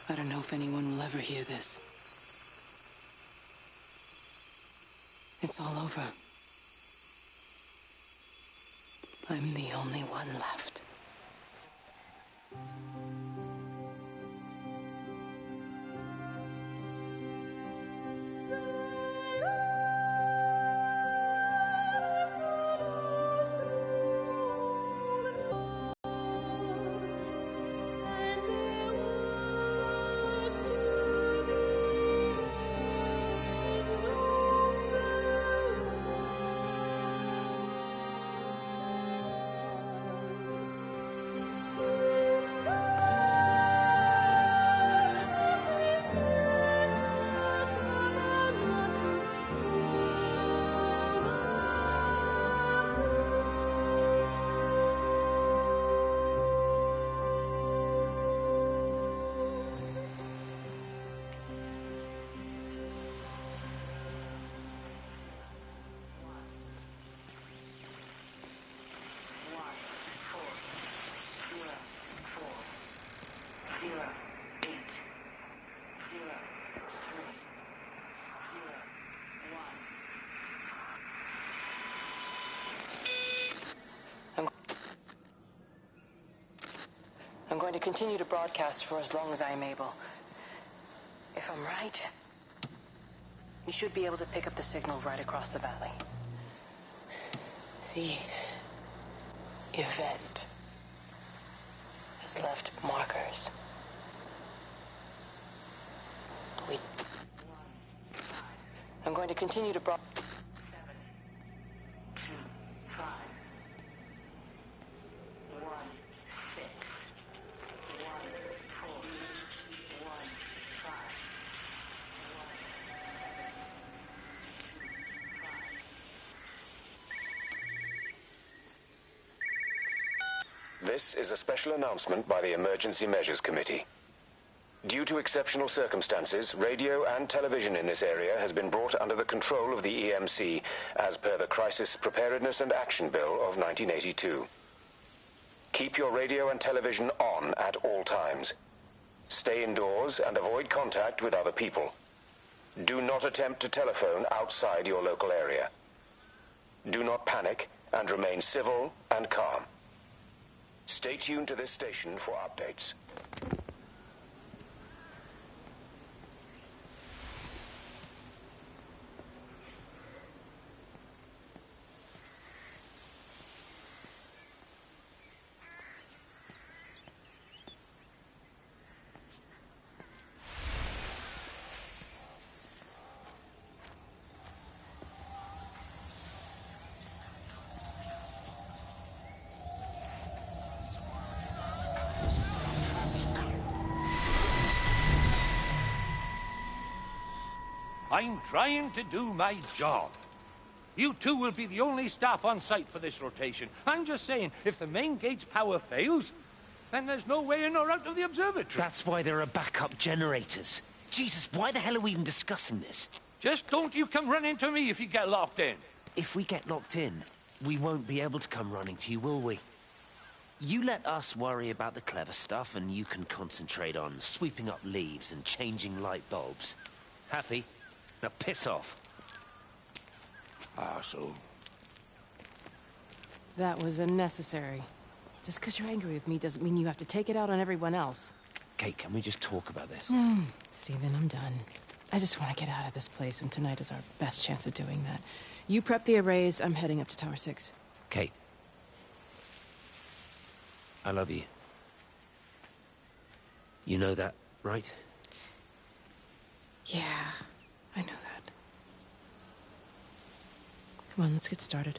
I don't know if anyone will ever hear this. It's all over. I'm the only one left. I'm going to continue to broadcast for as long as I am able. If I'm right, we should be able to pick up the signal right across the valley. The event has left markers. I'm going to continue to broadcast. This is a special announcement by the Emergency Measures Committee. Due to exceptional circumstances, radio and television in this area has been brought under the control of the EMC as per the Crisis Preparedness and Action Bill of 1982. Keep your radio and television on at all times. Stay indoors and avoid contact with other people. Do not attempt to telephone outside your local area. Do not panic and remain civil and calm. Stay tuned to this station for updates. I'm trying to do my job. You two will be the only staff on site for this rotation. I'm just saying, if the main gate's power fails, then there's no way in or out of the observatory. That's why there are backup generators. Jesus, why the hell are we even discussing this? Just don't you come running to me if you get locked in. If we get locked in, we won't be able to come running to you, will we? You let us worry about the clever stuff, and you can concentrate on sweeping up leaves and changing light bulbs. Happy? Now piss off. Arsehole. That was unnecessary. Just because you're angry with me doesn't mean you have to take it out on everyone else. Kate, can we just talk about this? Stephen, I'm done. I just want to get out of this place, and tonight is our best chance of doing that. You prep the arrays, I'm heading up to Tower 6. Kate. I love you. You know that, right? Yeah, I know that. Come on, let's get started.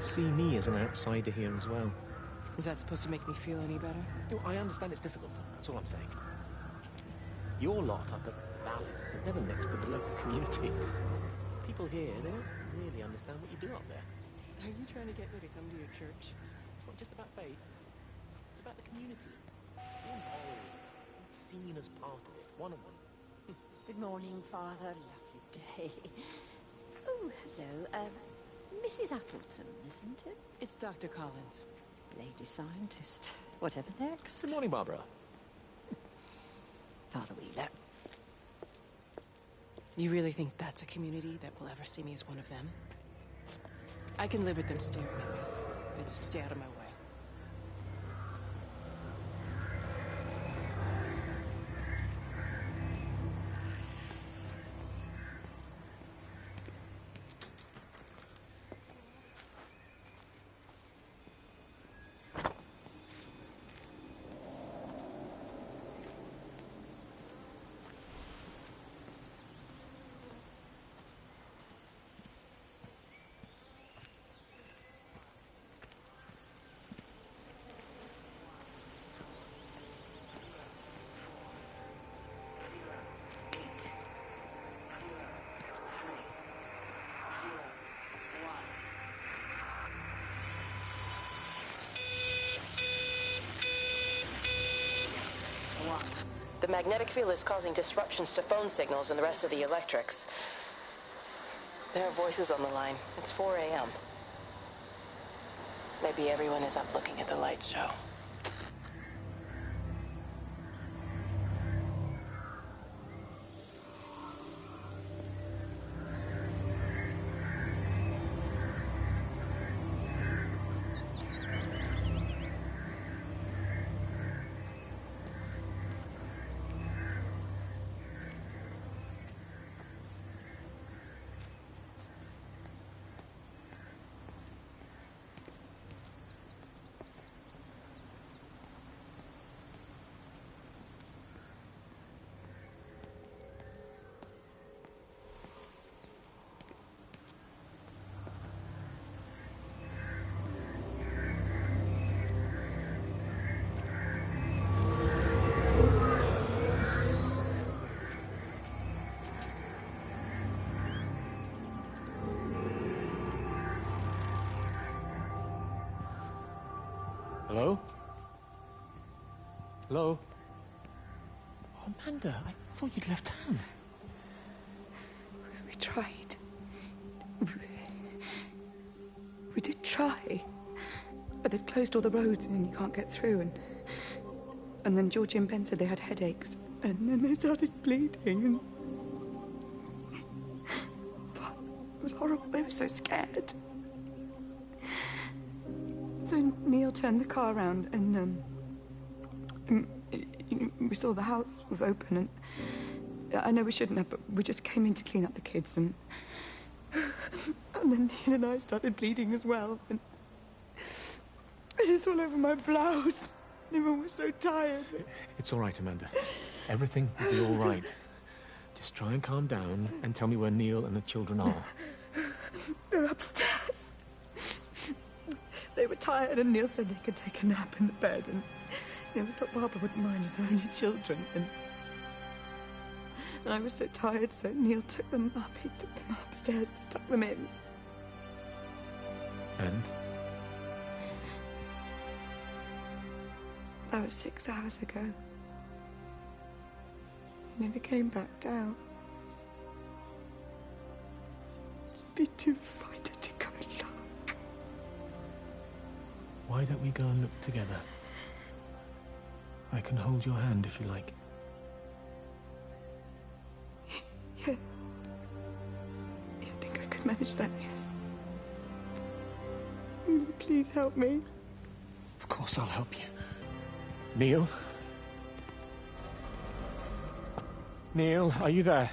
see me as an outsider here as well. Is that supposed to make me feel any better? I understand it's difficult, that's all I'm saying. Your lot up at Vallis have never mixed with the local community. People here, they don't really understand what you do up there. Are you trying to get me to come to your church? It's not just about faith, it's about the community. Being whole, being seen as part of it, one of them. Good morning, Father. Lovely day. Oh, hello. Mrs. Appleton, isn't it? It's Dr. Collins. Lady scientist. Whatever next. Good morning, Barbara. Father Wheeler. You really think that's a community that will ever see me as one of them? I can live with them staring at me. They just stay out of my way. The magnetic field is causing disruptions to phone signals and the rest of the electrics. There are voices on the line. It's 4 a.m. Maybe everyone is up looking at the light show. Hello? Hello? Oh, Amanda, I thought you'd left town. We tried. We did try. But they've closed all the roads and you can't get through. And then Georgie and Ben said they had headaches. And then they started bleeding. And it was horrible. They were so scared. So Neil turned the car around and we saw the house was open, and I know we shouldn't have, but we just came in to clean up the kids, and then Neil and I started bleeding as well, and it was all over my blouse. Everyone was so tired. It's all right, Amanda. Everything will be all right. Just try and calm down and tell me where Neil and the children are. They're upstairs. They were tired, and Neil said they could take a nap in the bed, and we thought Barbara wouldn't mind as they're only children, and I was so tired, so Neil took them up. He took them upstairs to tuck them in. And? That was 6 hours ago. He never came back down. Just be too frightened to go and look. Why don't we go and look together? I can hold your hand if you like. Yeah. I think I could manage that, yes. Please help me. Of course I'll help you. Neil? Neil, are you there?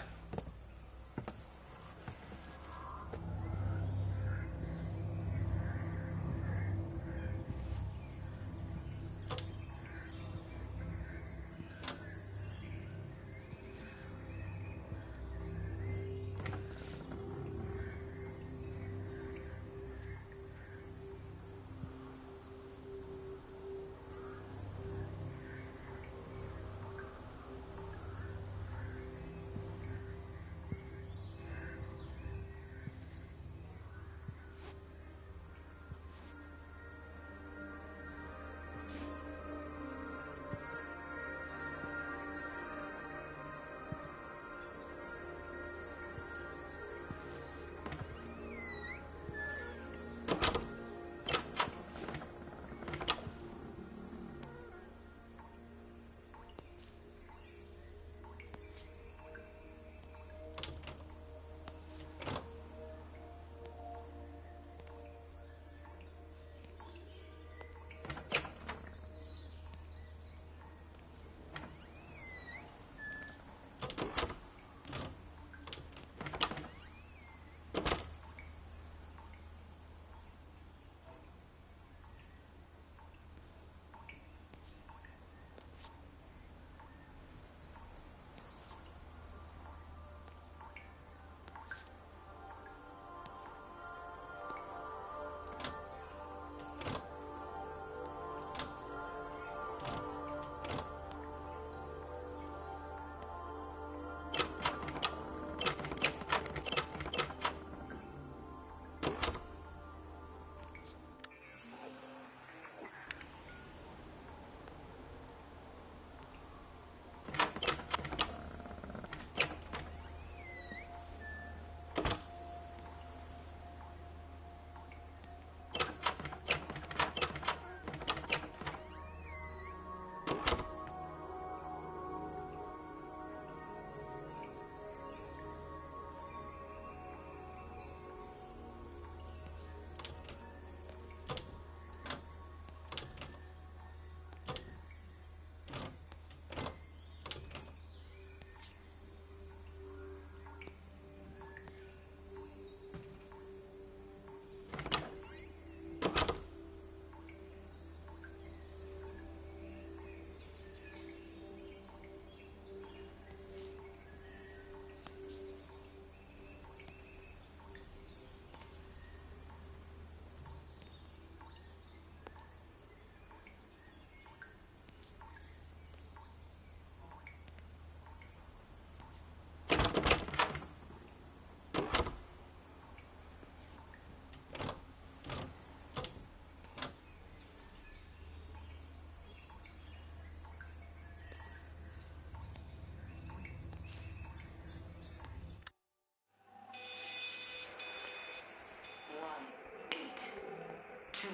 2,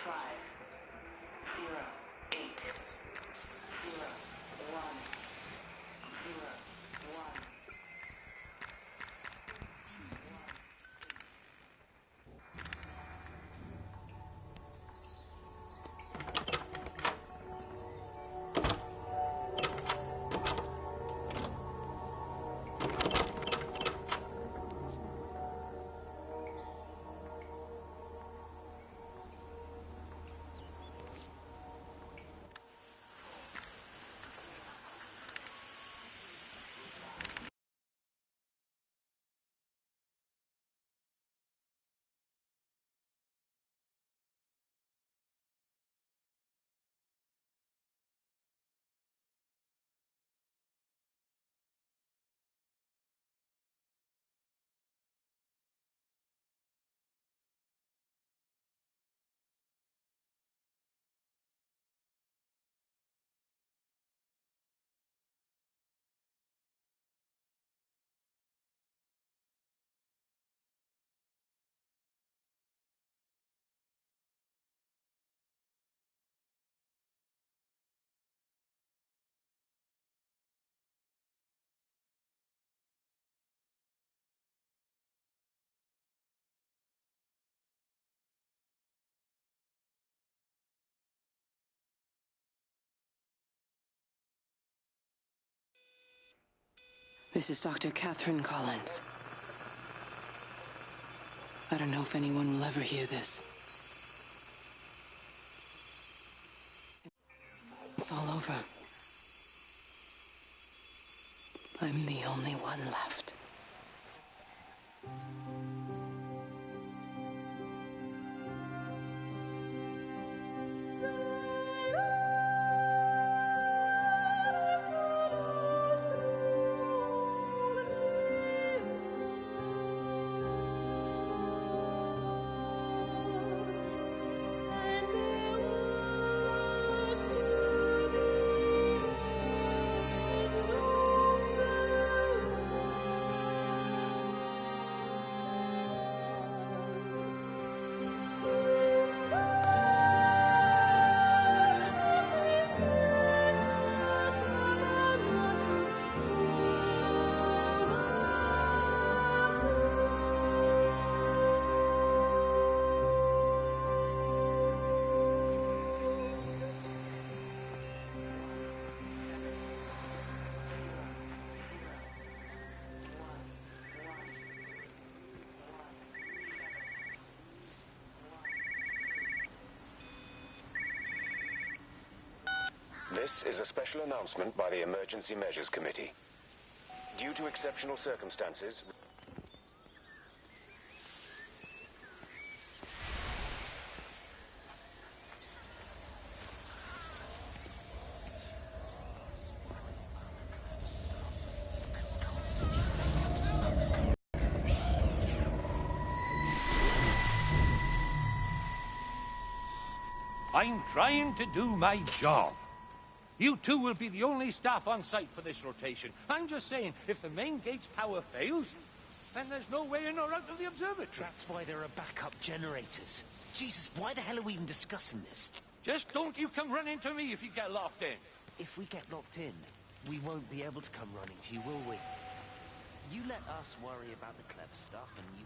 5, 0, 8, 0, 1, 0, 1. This is Dr. Catherine Collins. I don't know if anyone will ever hear this. It's all over. I'm the only one left. This is a special announcement by the Emergency Measures Committee. Due to exceptional circumstances... I'm trying to do my job. You two will be the only staff on site for this rotation. I'm just saying, if the main gate's power fails, then there's no way in or out of the observatory. That's why there are backup generators. Jesus, why the hell are we even discussing this? Just don't you come running to me if you get locked in. If we get locked in, we won't be able to come running to you, will we? You let us worry about the clever stuff, and you...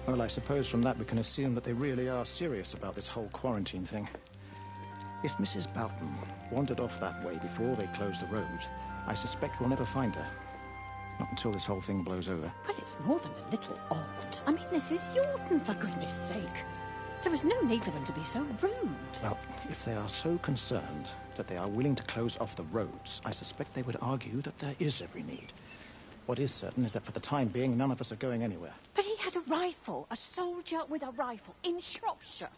Well, I suppose from that we can assume that they really are serious about this whole quarantine thing. If Mrs. Boughton wandered off that way before they closed the road, I suspect we'll never find her. Not until this whole thing blows over. Well, it's more than a little odd. I mean, this is Yorton, for goodness sake. There was no need for them to be so rude. Well, if they are so concerned that they are willing to close off the roads, I suspect they would argue that there is every need. What is certain is that for the time being, none of us are going anywhere. But he had a rifle, a soldier with a rifle, in Shropshire.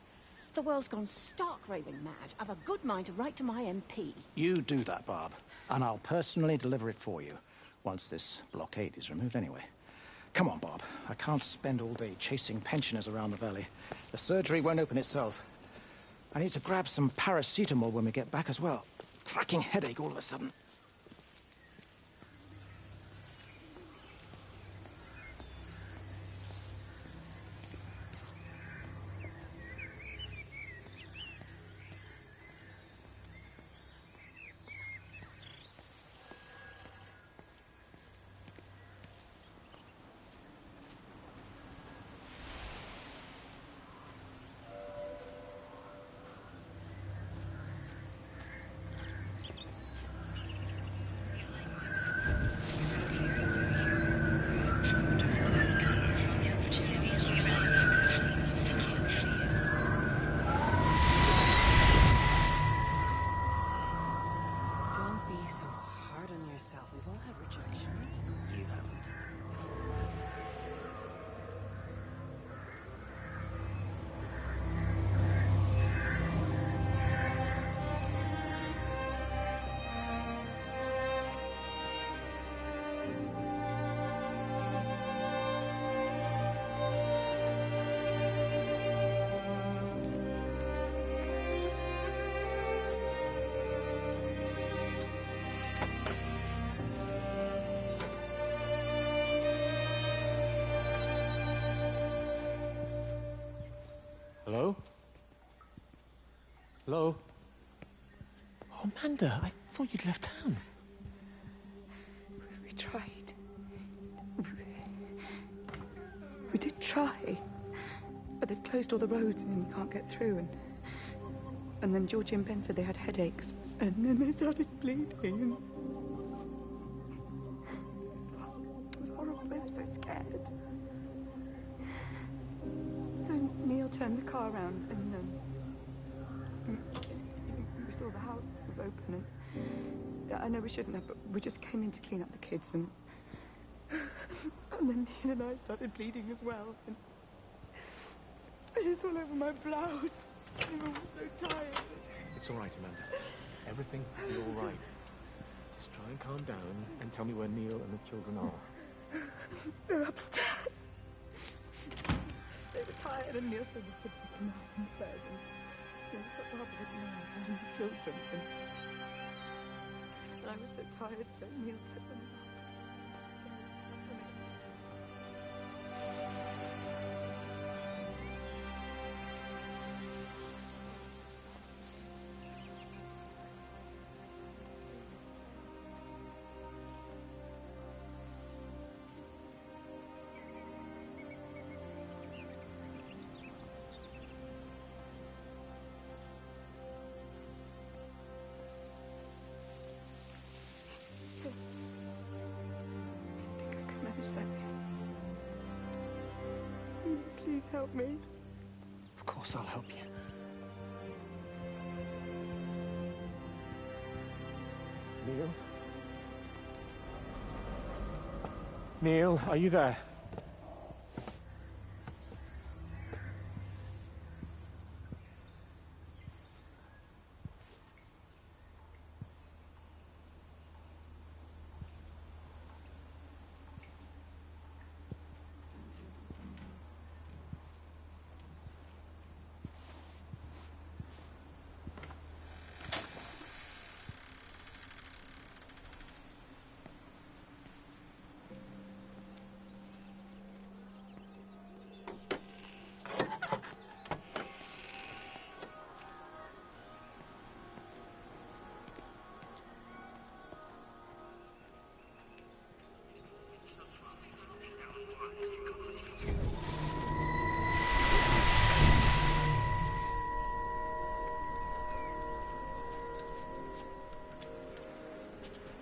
The world's gone stark raving mad. I've a good mind to write to my MP. You do that, Barb, and I'll personally deliver it for you, once this blockade is removed anyway. Come on, Bob. I can't spend all day chasing pensioners around the valley. The surgery won't open itself. I need to grab some paracetamol when we get back as well. Cracking headache all of a sudden. We've all had rejections. You haven't. Hello? Hello? Oh, Amanda, I thought you'd left town. We tried. We did try. But they've closed all the roads and you can't get through. And then Georgie and Ben said they had headaches. And then they started bleeding. And... it was horrible. They were so scared. So Neil turned the car around and we saw the house was open and I know we shouldn't have, but we just came in to clean up the kids and then Neil and I started bleeding as well and it's all over my blouse. I was so tired. It's all right, Amanda. Everything will be all right. Just try and calm down and tell me where Neil and the children are. They're upstairs. They were tired and Neil said we could put them out in bed and we put Bob with me and the children and I was so tired so Neil took them out. Please help me. Of course I'll help you. Neil? Neil, are you there?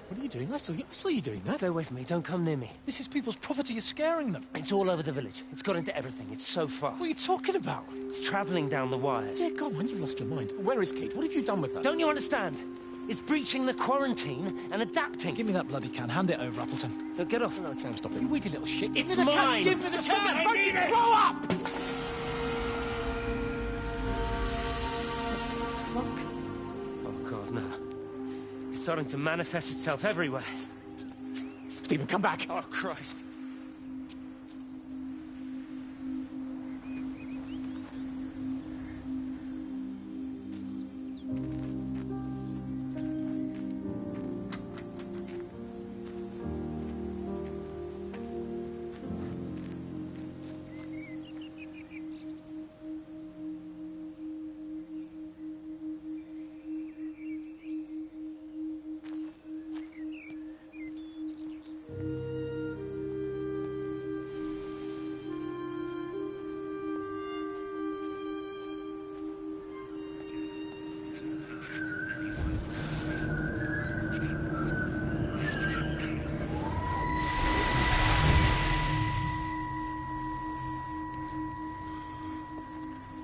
What are you doing? I saw you doing that. Stay away from me. Don't come near me. This is people's property. You're scaring them. It's all over the village. It's got into everything. It's so fast. What are you talking about? It's travelling down the wires. Yeah, go on. You've lost your mind. Where is Kate? What have you done with her? Don't you understand? It's breaching the quarantine and adapting. Give me that bloody can. Hand it over, Appleton. Get off. No, Sam, stop it. You weedy little shit. It's mine. Give me the can. I need it. Grow up! Fuck. Oh, God, no. It's starting to manifest itself everywhere. Stephen, come back. Oh, Christ.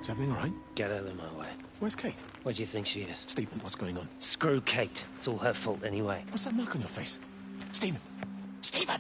Is everything all right? Get out of my way. Where's Kate? Where do you think she is? Stephen, what's going on? Screw Kate. It's all her fault anyway. What's that mark on your face? Stephen! Stephen!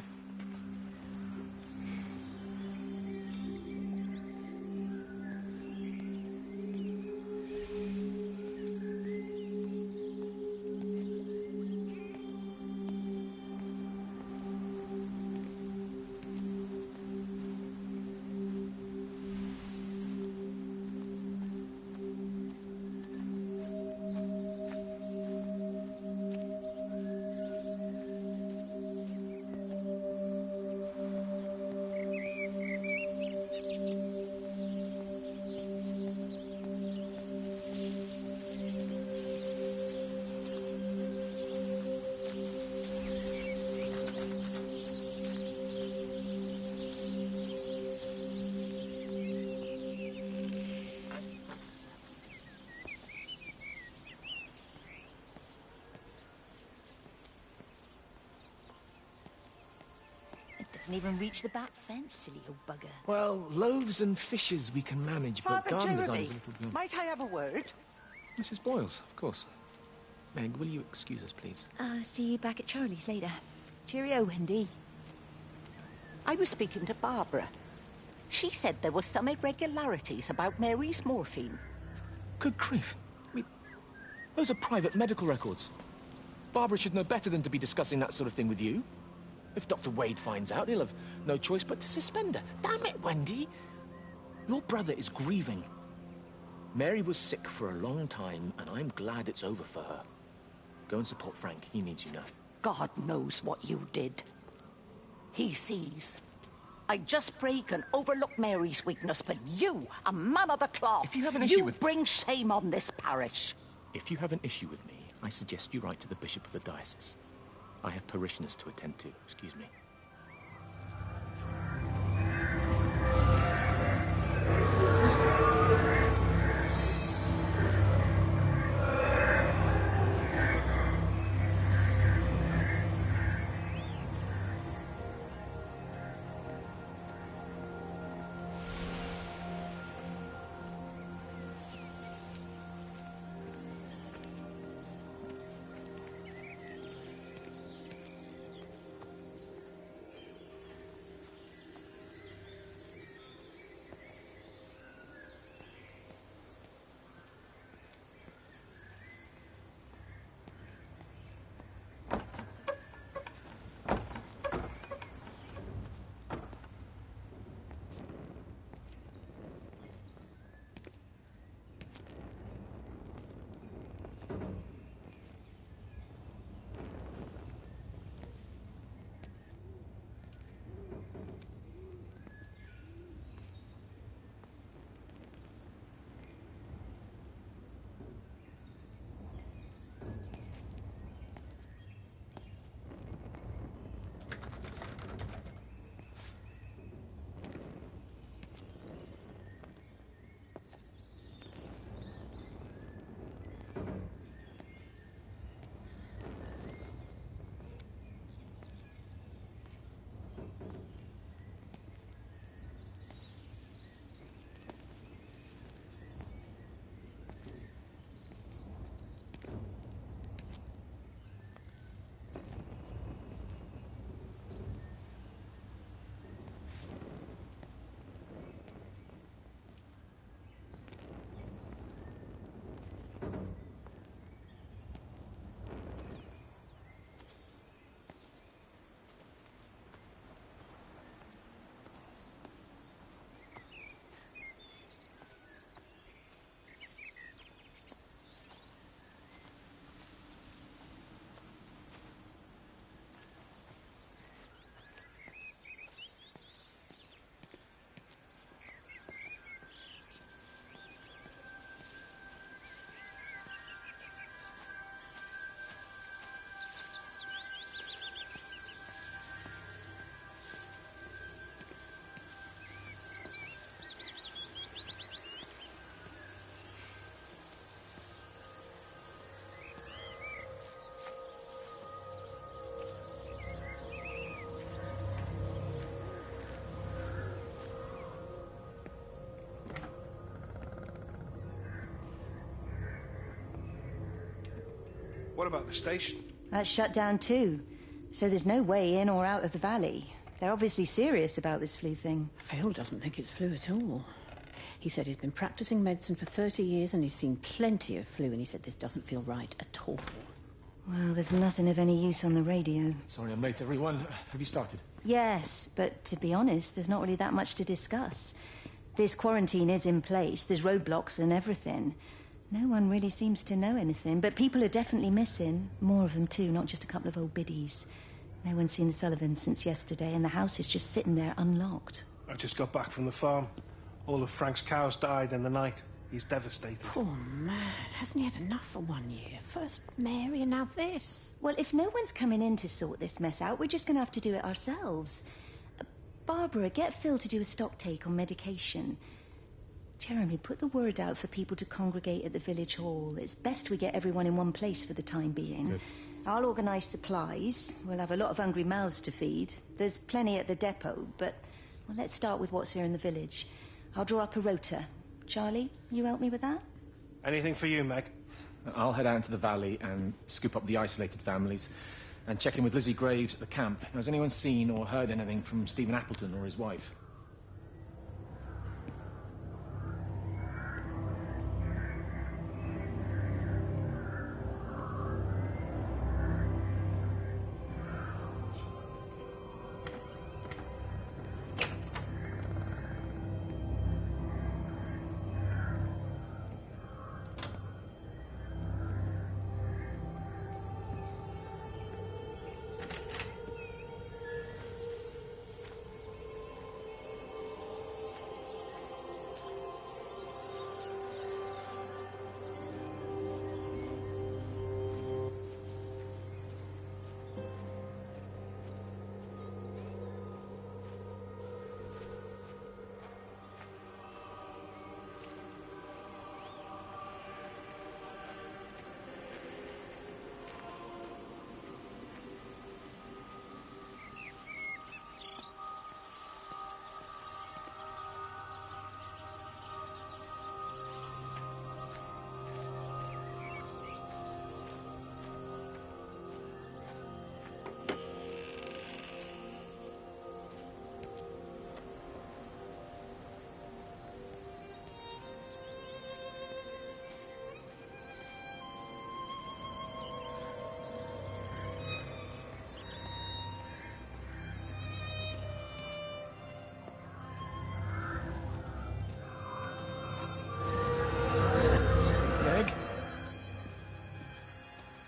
Doesn't even reach the back fence, silly old bugger. Well, loaves and fishes we can manage, but Father garden design Jeremy, is a little beyond... might I have a word? Mrs. Boyles, of course. Meg, will you excuse us, please? See you back at Charlie's later. Cheerio, Wendy. I was speaking to Barbara. She said there were some irregularities about Mary's morphine. Good grief. Those are private medical records. Barbara should know better than to be discussing that sort of thing with you. If Dr. Wade finds out, he'll have no choice but to suspend her. Damn it, Wendy! Your brother is grieving. Mary was sick for a long time, and I'm glad it's over for her. Go and support Frank. He needs you now. God knows what you did. He sees. I just break and overlook Mary's weakness, but you, a man of the cloth, if you have an issue with... bring shame on this parish. If you have an issue with me, I suggest you write to the Bishop of the Diocese. I have parishioners to attend to. Excuse me. What about the station? That's shut down too. So there's no way in or out of the valley. They're obviously serious about this flu thing. Phil doesn't think it's flu at all. He said he's been practicing medicine for 30 years and he's seen plenty of flu, and he said this doesn't feel right at all. Well, there's nothing of any use on the radio. Sorry I'm late, everyone. Have you started? Yes, but to be honest, there's not really that much to discuss. This quarantine is in place, there's roadblocks and everything. No one really seems to know anything, but people are definitely missing. More of them too, not just a couple of old biddies. No one's seen the Sullivans since yesterday, and the house is just sitting there unlocked. I just got back from the farm. All of Frank's cows died in the night. He's devastated. Poor man. Hasn't he had enough for 1 year? First Mary and now this. Well, if no one's coming in to sort this mess out, we're just going to have to do it ourselves. Barbara, get Phil to do a stock take on medication. Jeremy, put the word out for people to congregate at the village hall. It's best we get everyone in one place for the time being. Good. I'll organise supplies. We'll have a lot of hungry mouths to feed. There's plenty at the depot, but well, let's start with what's here in the village. I'll draw up a rota. Charlie, you help me with that? Anything for you, Meg? I'll head out into the valley and scoop up the isolated families and check in with Lizzie Graves at the camp. Has anyone seen or heard anything from Stephen Appleton or his wife?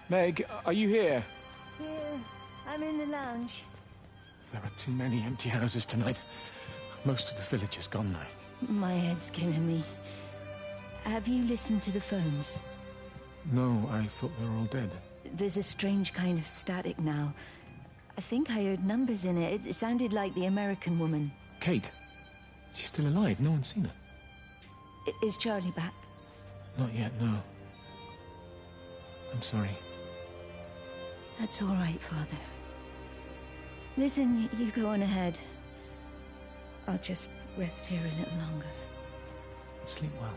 Meg, are you here? Here. I'm in the lounge. There are too many empty houses tonight. Most of the village is gone now. My head's killing me. Have you listened to the phones? No, I thought they were all dead. There's a strange kind of static now. I think I heard numbers in it. It sounded like the American woman. Kate? She's still alive. No one's seen her. Is Charlie back? Not yet, no. I'm sorry. That's all right, Father. Listen, you go on ahead. I'll just rest here a little longer. Sleep well.